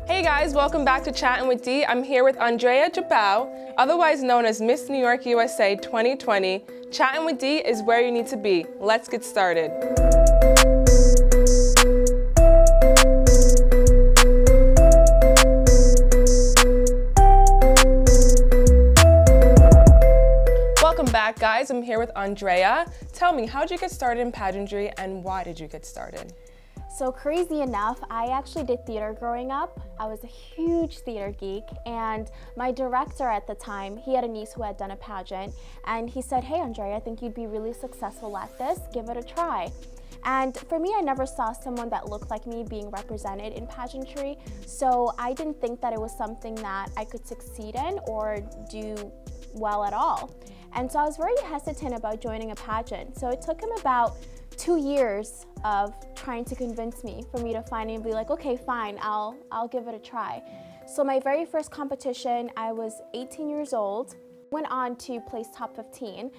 Hey guys, welcome back to Chattin with D. I'm here with Andriea Gabiu, otherwise known as Miss New York USA 2020. Chattin with D is where you need to be. Let's get started. Welcome back, guys. I'm here with Andriea. Tell me, how did you get started in pageantry and why did you get started? So crazy enough, I actually did theater growing up. I was a huge theater geek, and my director at the time, he had a niece who had done a pageant, and he said, "Hey Andriea, I think you'd be really successful at this, give it a try." And for me, I never saw someone that looked like me being represented in pageantry, so I didn't think that it was something that I could succeed in or do well at all. And so I was very hesitant about joining a pageant. So it took him about 2 years of trying to convince me for me to finally be like, okay, fine, I'll give it a try. So my very first competition, I was 18 years old, went on to place top 15,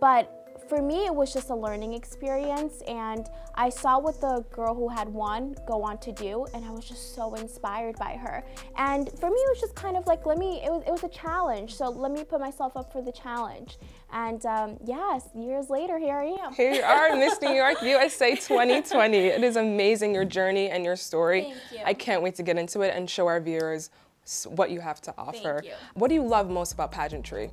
but for me, it was just a learning experience, and I saw what the girl who had won go on to do, and I was just so inspired by her. And for me, it was just kind of like, it was a challenge, so let me put myself up for the challenge. And yes, years later, here I am. Here you are, Miss New York USA 2020. It is amazing, your journey and your story. Thank you. I can't wait to get into it and show our viewers what you have to offer. Thank you. What do you love most about pageantry?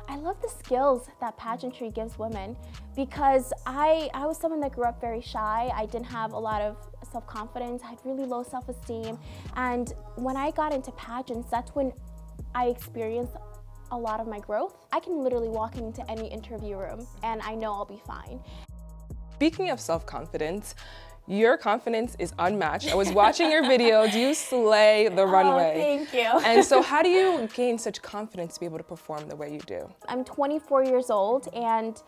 I love the skills that pageantry gives women, because I was someone that grew up very shy. I didn't have a lot of self-confidence. I had really low self-esteem. And when I got into pageants, that's when I experienced a lot of my growth. I can literally walk into any interview room and I know I'll be fine. Speaking of self-confidence, your confidence is unmatched. I was watching your videos, you slay the runway. Thank you. And so how do you gain such confidence to be able to perform the way you do? I'm 24 years old, and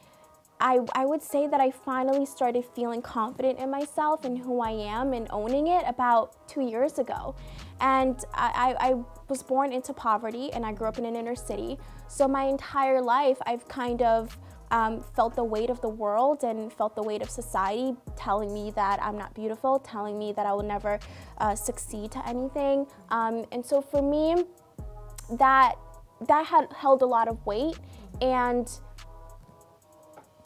I would say that I finally started feeling confident in myself and who I am and owning it about 2 years ago. And I was born into poverty, and I grew up in an inner city. So my entire life, I've kind of felt the weight of the world and felt the weight of society telling me that I'm not beautiful, telling me that I will never succeed to anything. And so for me, that had held a lot of weight. And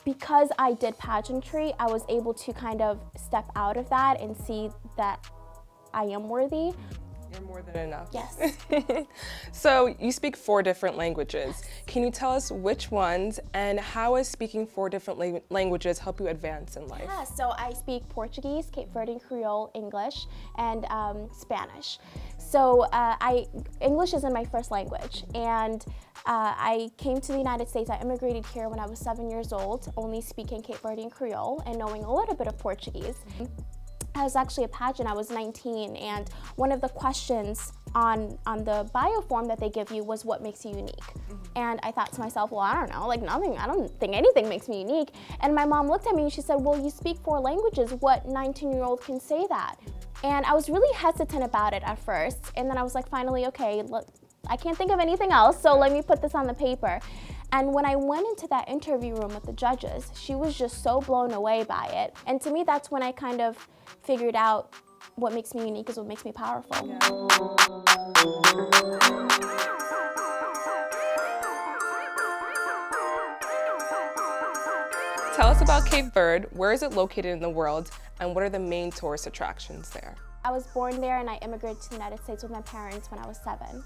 because I did pageantry, I was able to kind of step out of that and see that I am worthy. You're more than enough. Yes. So you speak 4 different languages. Can you tell us which ones, and how has speaking 4 different languages help you advance in life? Yeah, so I speak Portuguese, Cape Verdean Creole, English, and Spanish. So English isn't my first language, and I came to the United States. I immigrated here when I was 7 years old, only speaking Cape Verdean Creole and knowing a little bit of Portuguese. I was actually a pageant. I was 19, and one of the questions on the bio form that they give you was, what makes you unique? And I thought to myself, well, I don't know, like nothing, I don't think anything makes me unique. And my mom looked at me and she said, well, you speak 4 languages. What 19-year-old can say that? And I was really hesitant about it at first. And then I was like, finally, okay, look, I can't think of anything else, so let me put this on the paper. And when I went into that interview room with the judges, she was just so blown away by it. And to me, that's when I kind of figured out what makes me unique is what makes me powerful. Yeah. Tell us about Cape Verde. Where is it located in the world, and what are the main tourist attractions there? I was born there, and I immigrated to the United States with my parents when I was 7.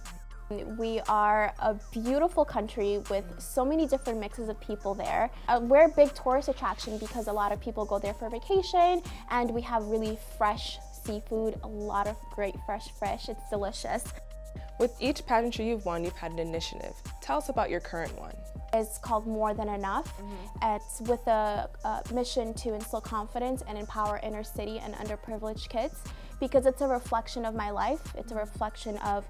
We are a beautiful country with so many different mixes of people there. We're a big tourist attraction because a lot of people go there for vacation, and we have really fresh seafood, a lot of great fresh fish. It's delicious. With each pageantry you've won, you've had an initiative. Tell us about your current one. It's called More Than Enough. It's with a mission to instill confidence and empower inner city and underprivileged kids, because it's a reflection of my life. It's a reflection of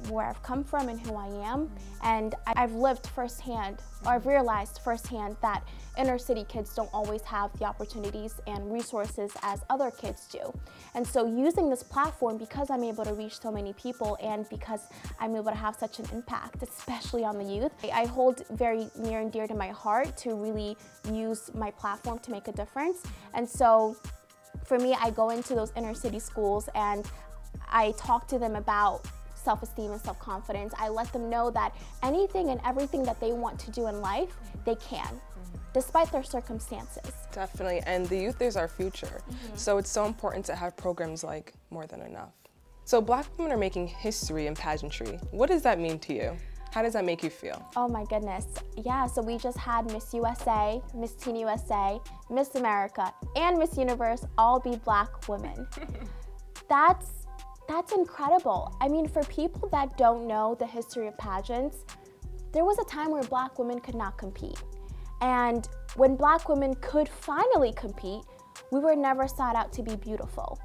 where I've come from and who I am. And I've lived firsthand, or I've realized firsthand, that inner city kids don't always have the opportunities and resources as other kids do. And so using this platform, because I'm able to reach so many people and because I'm able to have such an impact, especially on the youth, I hold very near and dear to my heart to really use my platform to make a difference. And so for me, I go into those inner city schools and I talk to them about self-esteem and self-confidence. I let them know that anything and everything that they want to do in life, they can, despite their circumstances. Definitely, and the youth is our future. So it's so important to have programs like More Than Enough. So Black women are making history in pageantry. What does that mean to you? How does that make you feel? Oh my goodness. Yeah, so we just had Miss USA, Miss Teen USA, Miss America, and Miss Universe all be Black women. That's incredible. I mean, for people that don't know the history of pageants, there was a time where Black women could not compete. And when Black women could finally compete, we were never sought out to be beautiful.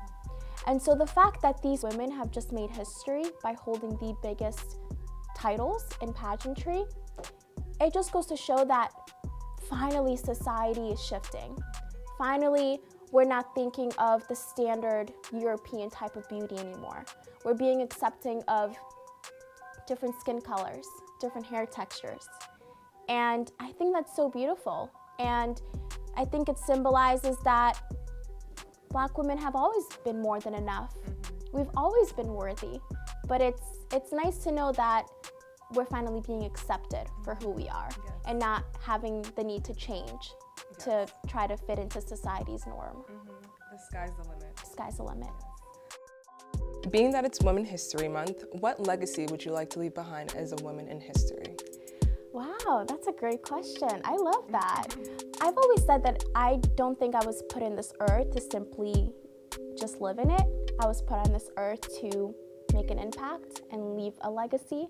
And so the fact that these women have just made history by holding the biggest titles in pageantry, it just goes to show that finally society is shifting. Finally, we're not thinking of the standard European type of beauty anymore. We're being accepting of different skin colors, different hair textures. And I think that's so beautiful. And I think it symbolizes that Black women have always been more than enough. We've always been worthy. But it's nice to know that we're finally being accepted for who we are and not having the need to change to try to fit into society's norm. The sky's the limit. Sky's the limit. Being that it's Women's History Month, what legacy would you like to leave behind as a woman in history? Wow, that's a great question. I love that. I've always said that I don't think I was put in this earth to simply just live in it. I was put on this earth to make an impact and leave a legacy.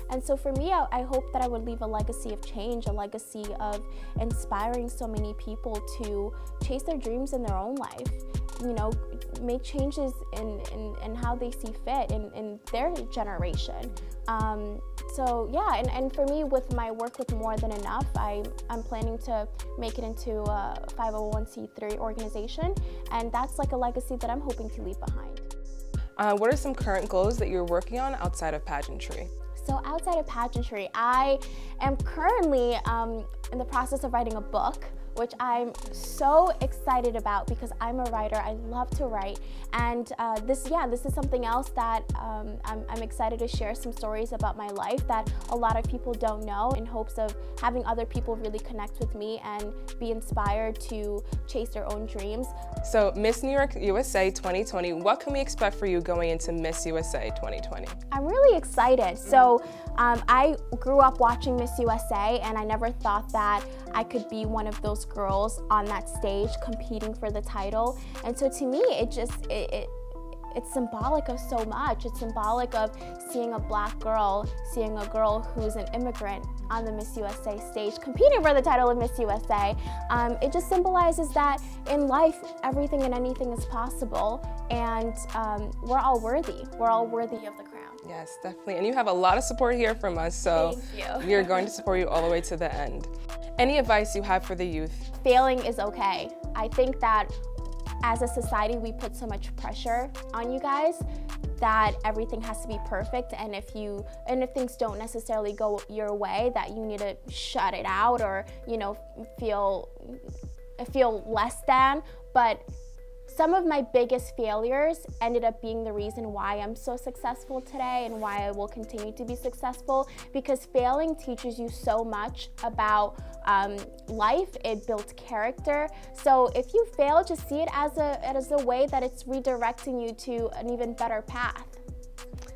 And so for me, I hope that I would leave a legacy of change, a legacy of inspiring so many people to chase their dreams in their own life, you know, make changes in how they see fit in their generation. So yeah, and for me, with my work with More Than Enough, I'm planning to make it into a 501c3 organization, and that's like a legacy that I'm hoping to leave behind. What are some current goals that you're working on outside of pageantry? So outside of pageantry, I am currently in the process of writing a book, which I'm so excited about because I'm a writer. I love to write, and this is something else that I'm excited to share some stories about my life that a lot of people don't know, in hopes of having other people really connect with me and be inspired to chase their own dreams. So Miss New York USA 2020, what can we expect for you going into Miss USA 2020? I'm really excited. So I grew up watching Miss USA, and I never thought that I could be one of those girls on that stage competing for the title. And so to me, it's symbolic of so much. It's symbolic of seeing a Black girl, seeing a girl who's an immigrant on the Miss USA stage, competing for the title of Miss USA. It just symbolizes that in life, everything and anything is possible, and we're all worthy. We're all worthy of the crown. Yes, definitely. And you have a lot of support here from us, so we're going to support you all the way to the end. Any advice you have for the youth? Failing is okay. I think that as a society, we put so much pressure on you guys that everything has to be perfect, and if things don't necessarily go your way, that you need to shut it out, or feel less than. But some of my biggest failures ended up being the reason why I'm so successful today and why I will continue to be successful, because failing teaches you so much about life. It builds character. So if you fail, just see it as a way that it's redirecting you to an even better path.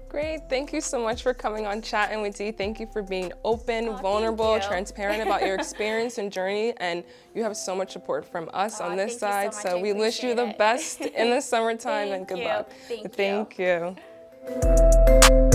Great. Thank you so much for coming on Chattin with Dee. Thank you for being open, vulnerable, transparent about your experience and journey. And you have so much support from us on this side. So we wish you the best in the summertime, and good luck. Thank you. Thank you.